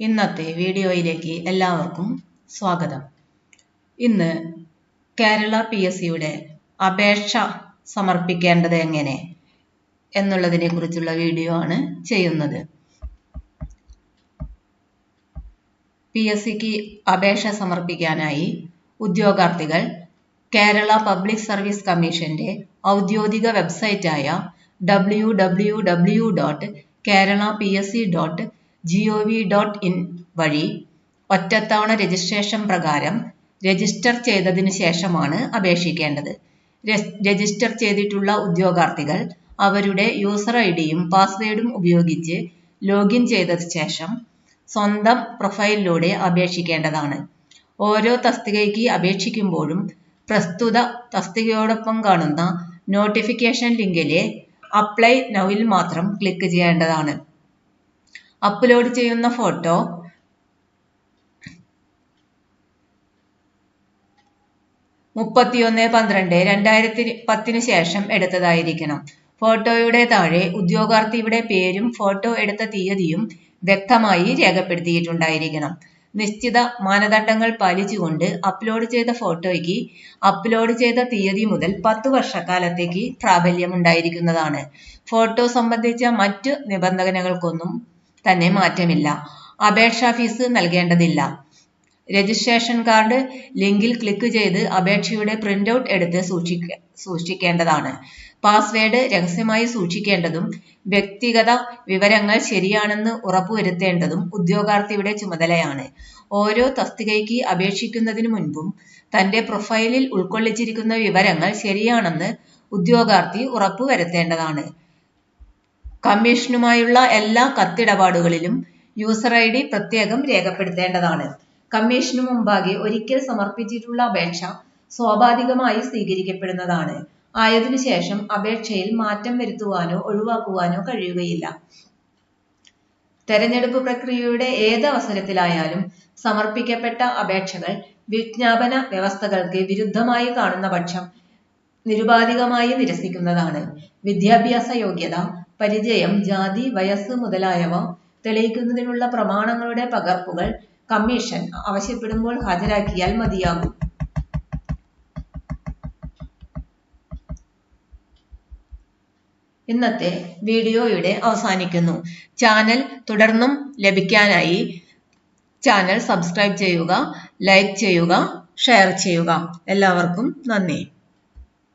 ഇന്നത്തെ വീഡിയോയിലേക്ക് എല്ലാവർക്കും സ്വാഗതം. ഇന്ന് കേരള PSCയുടെ അപേക്ഷ സമർപ്പിക്കേണ്ടത് എങ്ങനെ എന്നുള്ളതിനെ കുറിച്ചുള്ള വീഡിയോ ആണ് ചെയ്യുന്നത്. PSCക്ക് അപേക്ഷ സമർപ്പിക്കാനായി ഉദ്യോഗാർത്ഥികൾ കേരള പബ്ലിക് സർവീസ് കമ്മീഷന്റെ ഔദ്യോഗിക വെബ്സൈറ്റായ www.keralapsc.gov.in വഴി ഒറ്റത്തവണ രജിസ്ട്രേഷൻ പ്രകാരം രജിസ്റ്റർ ചെയ്തതിനു ശേഷമാണ് അപേക്ഷിക്കേണ്ടത്. രജിസ്റ്റർ ചെയ്തിട്ടുള്ള ഉദ്യോഗാർത്ഥികൾ അവരുടെ യൂസർ ഐഡിയും പാസ്വേഡും ഉപയോഗിച്ച് ലോഗിൻ ചെയ്ത ശേഷം സ്വന്തം പ്രൊഫൈലിലൂടെ അപേക്ഷിക്കേണ്ടതാണ്. ഓരോ തസ്തികയ്ക്ക് അപേക്ഷിക്കുമ്പോഴും പ്രസ്തുത തസ്തികയോടൊപ്പം കാണുന്ന നോട്ടിഫിക്കേഷൻ ലിങ്കിലെ അപ്ലൈ നൗവിൽ മാത്രം ക്ലിക്ക് ചെയ്യേണ്ടതാണ്. അപ്ലോഡ് ചെയ്യുന്ന ഫോട്ടോ (31/12/2010) ശേഷം എടുത്തതായിരിക്കണം. ഫോട്ടോയുടെ താഴെ ഉദ്യോഗാർത്ഥിയുടെ പേരും ഫോട്ടോ എടുത്ത തീയതിയും വ്യക്തമായി രേഖപ്പെടുത്തിയിട്ടുണ്ടായിരിക്കണം. നിശ്ചിത മാനദണ്ഡങ്ങൾ പാലിച്ചുകൊണ്ട് അപ്ലോഡ് ചെയ്ത ഫോട്ടോയ്ക്ക് അപ്ലോഡ് ചെയ്ത തീയതി മുതൽ 10 വർഷക്കാലത്തേക്ക് പ്രാബല്യമുണ്ടായിരിക്കുന്നതാണ്. ഫോട്ടോ സംബന്ധിച്ച മറ്റു നിബന്ധനകൾക്കൊന്നും തന്നെ മാറ്റമില്ല. അപേക്ഷാ ഫീസ് നൽകേണ്ടതില്ല. രജിസ്ട്രേഷൻ കാർഡ് ലിങ്കിൽ ക്ലിക്ക് ചെയ്ത് അപേക്ഷയുടെ പ്രിന്റൌട്ട് എടുത്ത് സൂക്ഷിക്കേണ്ടതാണ്. പാസ്വേഡ് രഹസ്യമായി സൂക്ഷിക്കേണ്ടതും വ്യക്തിഗത വിവരങ്ങൾ ശരിയാണെന്ന് ഉറപ്പുവരുത്തേണ്ടതും ഉദ്യോഗാർത്ഥിയുടെ ചുമതലയാണ്. ഓരോ തസ്തികയ്ക്ക് അപേക്ഷിക്കുന്നതിനു മുൻപും തന്റെ പ്രൊഫൈലിൽ ഉൾക്കൊള്ളിച്ചിരിക്കുന്ന വിവരങ്ങൾ ശരിയാണെന്ന് ഉദ്യോഗാർത്ഥി ഉറപ്പുവരുത്തേണ്ടതാണ്. കമ്മീഷനുമായുള്ള എല്ലാ കത്തിടപാടുകളിലും യൂസർ ID പ്രത്യേകം രേഖപ്പെടുത്തേണ്ടതാണ്. കമ്മീഷനു മുമ്പാകെ ഒരിക്കൽ സമർപ്പിച്ചിട്ടുള്ള അപേക്ഷ സ്വാഭാവികമായി സ്വീകരിക്കപ്പെടുന്നതാണ്. ആയതിനുശേഷം അപേക്ഷയിൽ മാറ്റം വരുത്തുവാനോ ഒഴിവാക്കുവാനോ കഴിയുകയില്ല. തെരഞ്ഞെടുപ്പ് പ്രക്രിയയുടെ ഏത് അവസരത്തിലായാലും സമർപ്പിക്കപ്പെട്ട അപേക്ഷകൾ വിജ്ഞാപന വ്യവസ്ഥകൾക്ക് വിരുദ്ധമായി കാണുന്ന പക്ഷം നിരുപാധികമായി നിരസിക്കുന്നതാണ്. വിദ്യാഭ്യാസ യോഗ്യത, പരിചയം, ജാതി, വയസ്സ് മുതലായവ തെളിയിക്കുന്നതിനുള്ള പ്രമാണങ്ങളുടെ പകർപ്പുകൾ കമ്മീഷൻ ആവശ്യപ്പെടുമ്പോൾ ഹാജരാക്കിയാൽ മതിയാകും. ഇന്നത്തെ വീഡിയോയുടെ അവസാനിക്കുന്നു. ചാനൽ തുടർന്നും ലഭിക്കാനായി ചാനൽ സബ്സ്ക്രൈബ് ചെയ്യുക, ലൈക്ക് ചെയ്യുക, ഷെയർ ചെയ്യുക. എല്ലാവർക്കും നന്ദി.